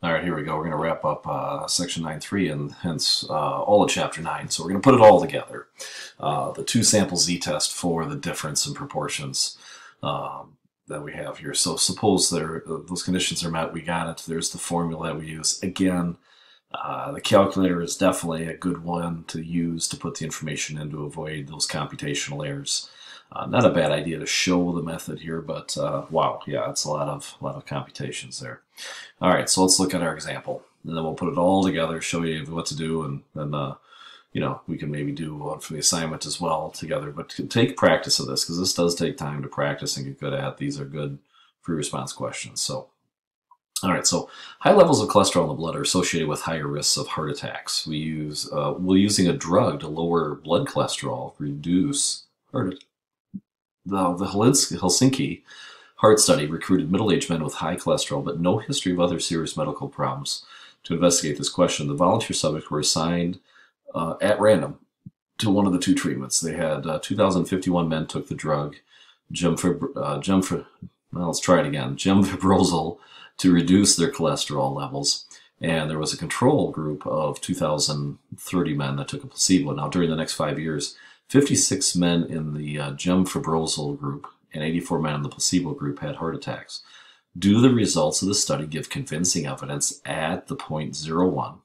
All right, here we go. We're going to wrap up section 9.3 and hence all of chapter 9. So we're going to put it all together. The two sample z-test for the difference in proportions that we have here. So suppose those conditions are met, we got it. There's the formula that we use. Again, the calculator is definitely a good one to use to put the information in to avoid those computational errors. Not a bad idea to show the method here, but wow, yeah, it's a lot of computations there. All right, so let's look at our example, and then we'll put it all together, show you what to do, and then you know, we can maybe do one for the assignment as well together. But take practice of this, because this does take time to practice and get good at. These are good free response questions. So, all right, so high levels of cholesterol in the blood are associated with higher risks of heart attacks. We're using a drug to lower blood cholesterol, reduce heart attacks. The Helsinki Heart Study recruited middle-aged men with high cholesterol but no history of other serious medical problems. To investigate this question, the volunteer subjects were assigned at random to one of the two treatments. They had 2,051 men took the drug gemfibrozil to reduce their cholesterol levels, and there was a control group of 2,030 men that took a placebo. Now, during the next 5 years, 56 men in the gemfibrozil group and 84 men in the placebo group had heart attacks. Do the results of the study give convincing evidence at the 0.01,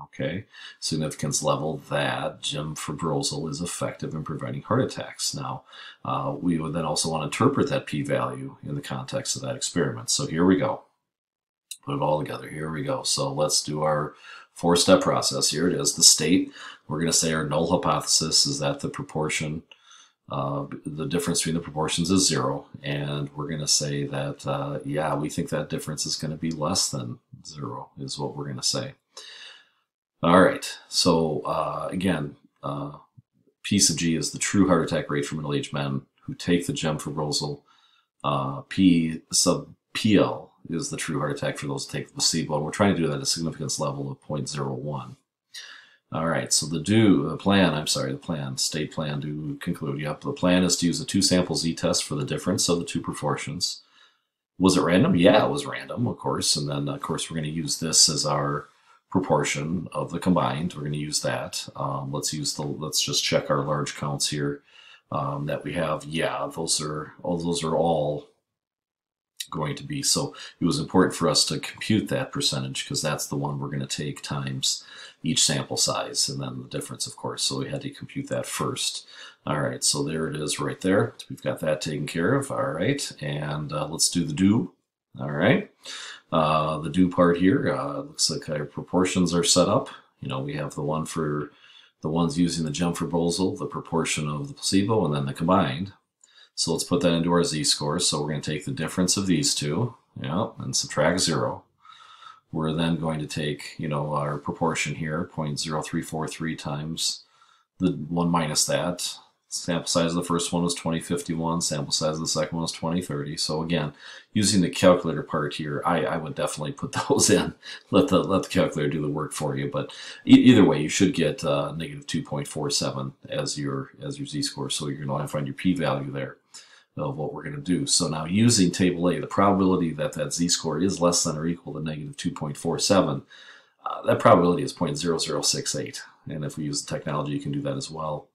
okay, significance level that gemfibrozil is effective in preventing heart attacks? Now, we would then also want to interpret that p-value in the context of that experiment. So here we go. Put it all together. Here we go. So let's do our four-step process. Here it is. The state, we're going to say our null hypothesis is that the proportion, the difference between the proportions is 0. And we're going to say that, yeah, we think that difference is going to be less than 0 is what we're going to say. All right. So again, P sub G is the true heart attack rate for middle-aged men who take the gemfibrozil. P sub PL is the true heart attack for those who take the placebo, and we're trying to do that at a significance level of 0.01. All right, so the state plan to conclude. Yep, the plan is to use a two-sample z-test for the difference of the two proportions. Was it random? Yeah, it was random, of course, and then, of course, we're going to use this as our proportion of the combined. We're going to use that. Let's just check our large counts here that we have. Yeah, those are all going to be. So it was important for us to compute that percentage because that's the one we're going to take times each sample size and then the difference, of course. So we had to compute that first. All right, so there it is right there. We've got that taken care of. All right, and let's do the do. All right, the do part here looks like our proportions are set up. You know, we have the one for the ones using the gemfibrozil, the proportion of the placebo, and then the combined. So let's put that into our z-score. So we're going to take the difference of these two, yeah, and subtract 0. We're then going to take, you know, our proportion here, 0.0343 times the 1 minus that. Sample size of the first one was 2051. Sample size of the second one was 2030. So again, using the calculator part here, I would definitely put those in. Let the calculator do the work for you. But either way, you should get negative 2.47 as your z-score. So you're going to find your p-value there of what we're going to do. So now using table A, the probability that z-score is less than or equal to negative 2.47, that probability is 0.0068. And if we use the technology, you can do that as well.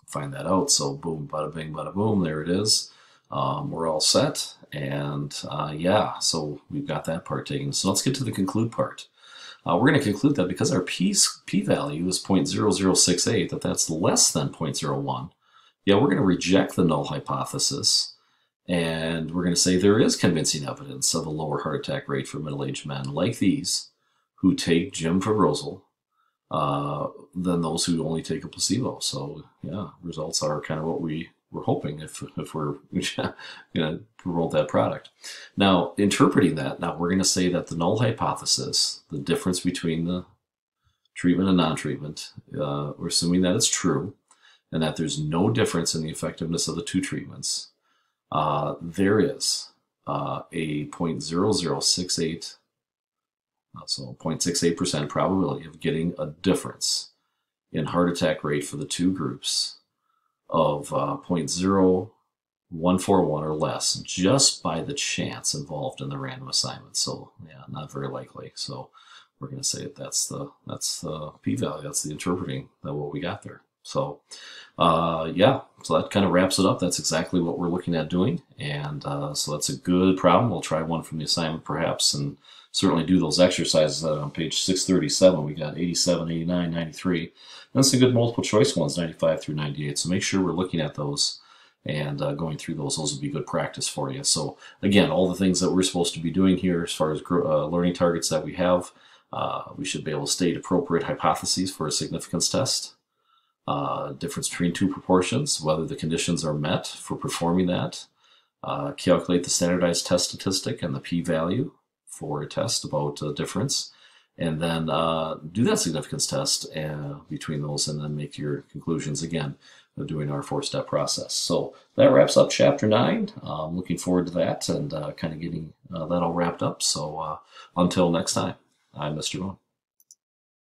Find that out. So boom, bada bing, bada boom, there it is. We're all set. And yeah, so we've got that part taken. So let's get to the conclude part. We're going to conclude that because our p-value is 0.0068, that's less than 0.01. Yeah, we're going to reject the null hypothesis, and we're going to say there is convincing evidence of a lower heart attack rate for middle-aged men like these who take gemfibrozil than those who only take a placebo. So yeah, results are kind of what we were hoping if we're going to promote that product. Now, interpreting that, now we're going to say that the null hypothesis, the difference between the treatment and non-treatment, we're assuming that it's true, and that there's no difference in the effectiveness of the two treatments. There is a 0.0068, so 0.68% probability of getting a difference in heart attack rate for the two groups of 0.01 141 or less just by the chance involved in the random assignment. So yeah, not very likely. So we're going to say that's the p-value. That's the interpreting that what we got there. So yeah, so that kind of wraps it up. That's exactly what we're looking at doing. And so that's a good problem. We'll try one from the assignment perhaps, and certainly do those exercises on page 637. We got 87, 89, 93. And some good multiple choice ones, 95 through 98. So make sure we're looking at those and going through those. Those will be good practice for you. So again, all the things that we're supposed to be doing here as far as learning targets that we have, we should be able to state appropriate hypotheses for a significance test. Difference between two proportions, whether the conditions are met for performing that. Calculate the standardized test statistic and the p-value for a test about difference. And then do that significance test between those, and then make your conclusions again doing our 4-step process. So that wraps up Chapter 9. I'm looking forward to that and kind of getting that all wrapped up. So until next time, I'm Mr. Moon.